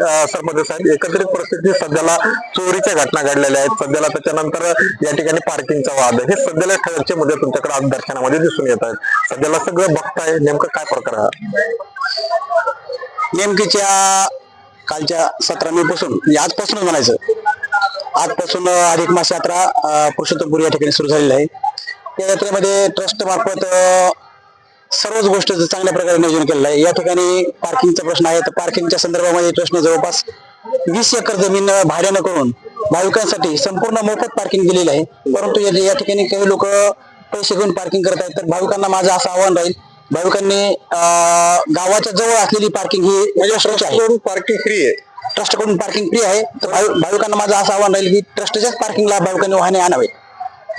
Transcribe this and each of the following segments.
सरपंच साहेब, एकत्रित परिस्थिती सध्याला चोरीच्या घटना घडलेल्या आहेत, सध्याला त्याच्यानंतर या ठिकाणी पार्किंगचा वाद, हे सध्याला ठळकचे मुद्दे तुमच्याकडे आज दर्शनामध्ये दिसून येत आहेत. सध्याला सगळं बघताय, नेमकं काय प्रकार आहे? नेमकीच्या कालच्या 17 मे पासून आजपासूनच म्हणायचं, आजपासून अधिक मास यात्रा पुरुषोत्तमपुरी या ठिकाणी सुरू झालेली आहे. त्या यात्रेमध्ये ट्रस्ट मार्फत सर्वच गोष्टीचं चांगल्या प्रकारे नियोजन केलेलं आहे. या ठिकाणी पार्किंगचा प्रश्न आहे, तर पार्किंगच्या संदर्भामध्ये ट्रस्टने जवळपास 20 एकर जमीन भाड्यानं करून भाविकांसाठी संपूर्ण मोफत पार्किंग दिलेली आहे. परंतु या ठिकाणी काही लोक पैसे घेऊन पार्किंग करत आहेत. तर भाविकांना माझं असं आव्हान राहील, भाविकांनी गावाच्या जवळ असलेली पार्किंग ही पार्किंग फ्री आहे, ट्रस्टकडून पार्किंग फ्री आहे. तर भाविकांना माझं असं आव्हान राहील की ट्रस्टच्याच पार्किंगला भाविकांनी वाहने आणावे,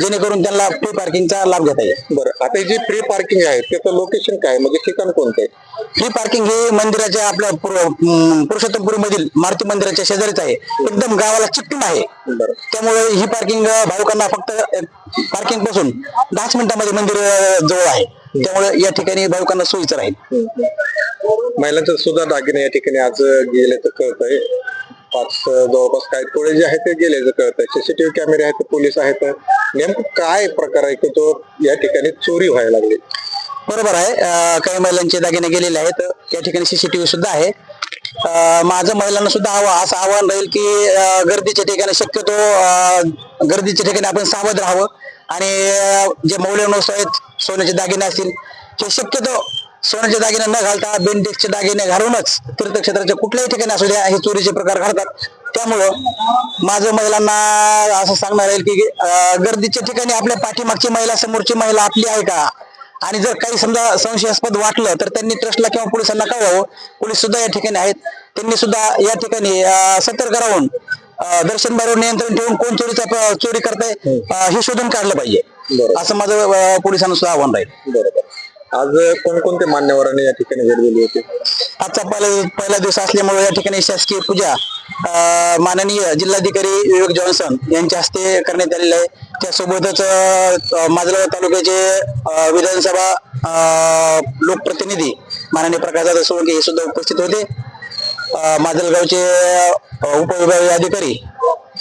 जेणेकरून त्यांना फ्री पार्किंगचा लाभ घेता येईल. बरं, आता जी फ्री पार्किंग आहे त्याचं लोकेशन काय, म्हणजे ठिकाण कोणतं आहे? फ्री पार्किंग हे मंदिराच्या आपल्या पुरुषोत्तमपुरी मधील मारुती मंदिराच्या शेजारीच आहे, एकदम गावाला चिकटून आहे. त्यामुळे ही पार्किंग भाविकांना फक्त पार्किंग पासून 10 मिनिटांमध्ये मंदिर जवळ आहे. त्यामुळे या ठिकाणी भाविकांना सोयीचं राहील. महिलांचं सुद्धा दागिने या ठिकाणी आज गेल्याचं कळत आहे. जवळपास काही टोळे जे आहेत ते गेल्याचं कळत आहे. सीसीटीव्ही कॅमेरे आहेत, पोलीस आहेत. नेमकं काय प्रकार आहे की तो या ठिकाणी चोरी व्हायला लागली? बरोबर आहे, काही महिलांचे दागिने गेलेले आहेत. या ठिकाणी सीसीटीव्ही सुद्धा आहे. माझं महिलांना सुद्धा असं आव्हान राहील की गर्दीच्या ठिकाणी शक्यतो गर्दीच्या ठिकाणी आपण सावध राहावं आणि जे मौल्यवान वस्तू आहेत, सोन्याचे दागिने असतील, हे शक्यतो सोन्याचे दागिने न घालता बेंटेक्सचे दागिने घालूनच तीर्थक्षेत्राच्या कुठल्याही ठिकाणी असू द्या हे चोरीचे प्रकार घडतात. त्यामुळं माझं महिलांना असं सांगणार आहे की गर्दीच्या ठिकाणी आपल्या पाठीमागची महिला, समोरची महिला आपली आहे का, आणि जर काही समजा संशयास्पद वाटलं तर त्यांनी ट्रस्टला किंवा पोलिसांना कळवावं. पोलीस सुद्धा या ठिकाणी आहेत, त्यांनी सुद्धा या ठिकाणी सतर्क राहून दर्शन बाहेर नियंत्रण ठेवून कोण चोरी करताय हे शोधून काढलं पाहिजे, असं माझं पोलिसांना सुद्धा आव्हान राहील. बरोबर. आज कोणकोणते मान्यवरांनी या ठिकाणी भेट दिली होती? आजचा पहिला दिवस असल्यामुळे या ठिकाणी शासकीय पूजा माननीय जिल्हाधिकारी विवेक जॉन्सन यांच्या हस्ते करण्यात आलेली आहे. त्यासोबतच माजलगाव तालुक्याचे विधानसभा लोकप्रतिनिधी माननीय प्रकाशदादा सोळंके हे सुद्धा उपस्थित होते. माजलगावचे उपविभागीय अधिकारी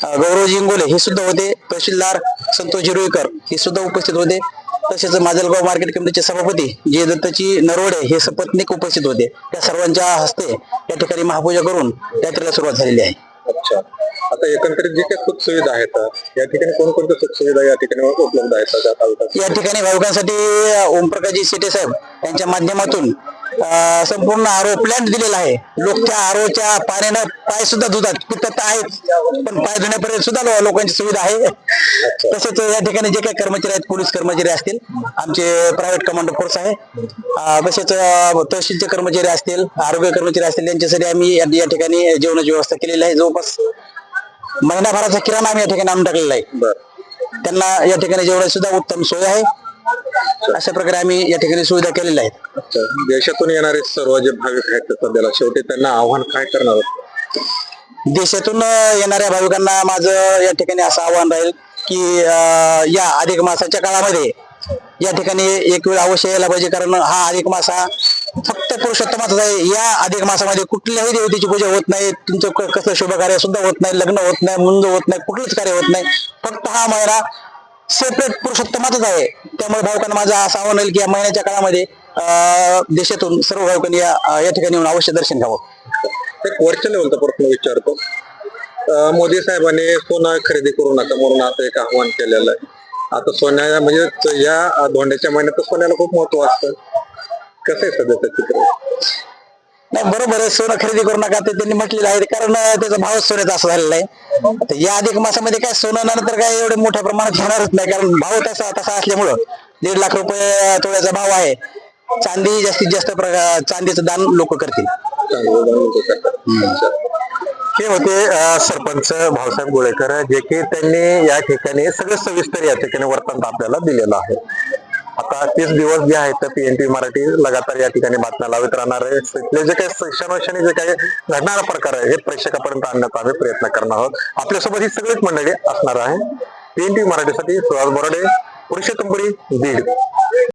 गौरवजी इंगोले हे सुद्धा होते. तहसीलदार संतोष जिरुईकर हे सुद्धा उपस्थित होते. तसेच माजलगाव मार्केट कमिटीचे सभापती जे दत्तजी नरोडे हे सपत्नीक उपस्थित होते. त्या सर्वांच्या हस्ते या ठिकाणी महापूजा करून यात्रेला सुरुवात झालेली आहे. अच्छा, आता एकंदरीत जे काही सुख सुविधा आहेत या ठिकाणी कोणकोणत्या सुख सुविधा या ठिकाणी उपलब्ध आहेत? या ठिकाणी भाविकांसाठी ओमप्रकाशजी शेटे साहेब यांच्या माध्यमातून संपूर्ण आरो प्लॅन्ट दिलेला आहे. लोक त्या आरोच्या पाण्यानं पाय सुद्धा धुतात, पितात आहेत, पण पाय धुण्यापर्यंत सुद्धा लोकांची सुविधा आहे. तसेच या ठिकाणी जे काही कर्मचारी आहेत, पोलीस कर्मचारी असतील, आमचे प्रायव्हेट कमांडो फोर्स आहे, तसेच तहसीलचे कर्मचारी असतील, आरोग्य कर्मचारी असतील, यांच्यासाठी आम्ही या ठिकाणी जेवणाची व्यवस्था केलेली आहे. जवळपास महिनाभराचा किराणा आम्ही या ठिकाणी आणून टाकलेला आहे. त्यांना या ठिकाणी जेवणाची सुद्धा उत्तम सोय आहे. अशा प्रकारे आम्ही या ठिकाणी सुविधा केलेल्या आहेत. देशातून येणारे सर्व जे भाविक आहेत सध्याला शेवटी त्यांना आव्हान काय करणार? देशातून येणाऱ्या भाविकांना माझं या ठिकाणी असं आव्हान राहील की या अधिक मासाच्या काळामध्ये या ठिकाणी एक वेळ अवश्य यायला पाहिजे, कारण हा अधिक मास हा फक्त पुरुषोत्तमाचा आहे. या अधिक मासामध्ये कुठल्याही देवतेची पूजा होत नाही, तुमचं कसं शुभ कार्य सुद्धा होत नाही, लग्न होत नाही, मुंज होत नाही, कुठलंच कार्य होत नाही. फक्त हा महिना सेपरेट पुरुषोत्तमाचाच आहे. त्यामुळे भाविकांना माझं असं आव्हान राहील की या महिन्याच्या काळामध्ये देशातून सर्व भाविकांनी या ठिकाणी येऊन अवश्य दर्शन घ्यावं. एक वरच्या लेवलचा प्रश्न विचारतो. मोदी साहेबांनी सोनं खरेदी करू नका म्हणून असं एक आव्हान केलेलं आहे. आता सोन्या म्हणजे या धोंड्याच्या महिन्यात सोन्याला खूप महत्व असतं, कसं आहे सध्याचं चित्र? नाही, बरोबर आहे, सोनं खरेदी करू नका ते त्यांनी म्हटलेलं आहे, कारण त्याचा भावच सोन्याचा असं झालेला आहे. या अधिक मासामध्ये काय सोनं नंतर काय एवढे मोठ्या प्रमाणात होणारच नाही, कारण भाव तसा असल्यामुळं 1.5 लाख रुपये तोळ्याचा भाव आहे. चांदी जास्तीत जास्त चांदीचं दान लोक करतील. हे होते सरपंच भाऊसाहेब गोळेकर, जे की त्यांनी या ठिकाणी सगळं सविस्तर या ठिकाणी वर्तन आपल्याला दिलेलं आहे. आता 30 दिवस जे आहेत PNTV मराठी लगातार या ठिकाणी बातम्या लावत राहणार आहे. तिथले जे काही क्षणोक्षणी जे काही घडणारा प्रकार आहे हे प्रेक्षकापर्यंत आणण्याचा आम्ही प्रयत्न करणार आहोत. आपल्यासोबत ही सगळीच मंडळी असणार आहे. PNTV मराठीसाठी सुहास बोराडे, पुरुषोत्तमपुरी, बीड.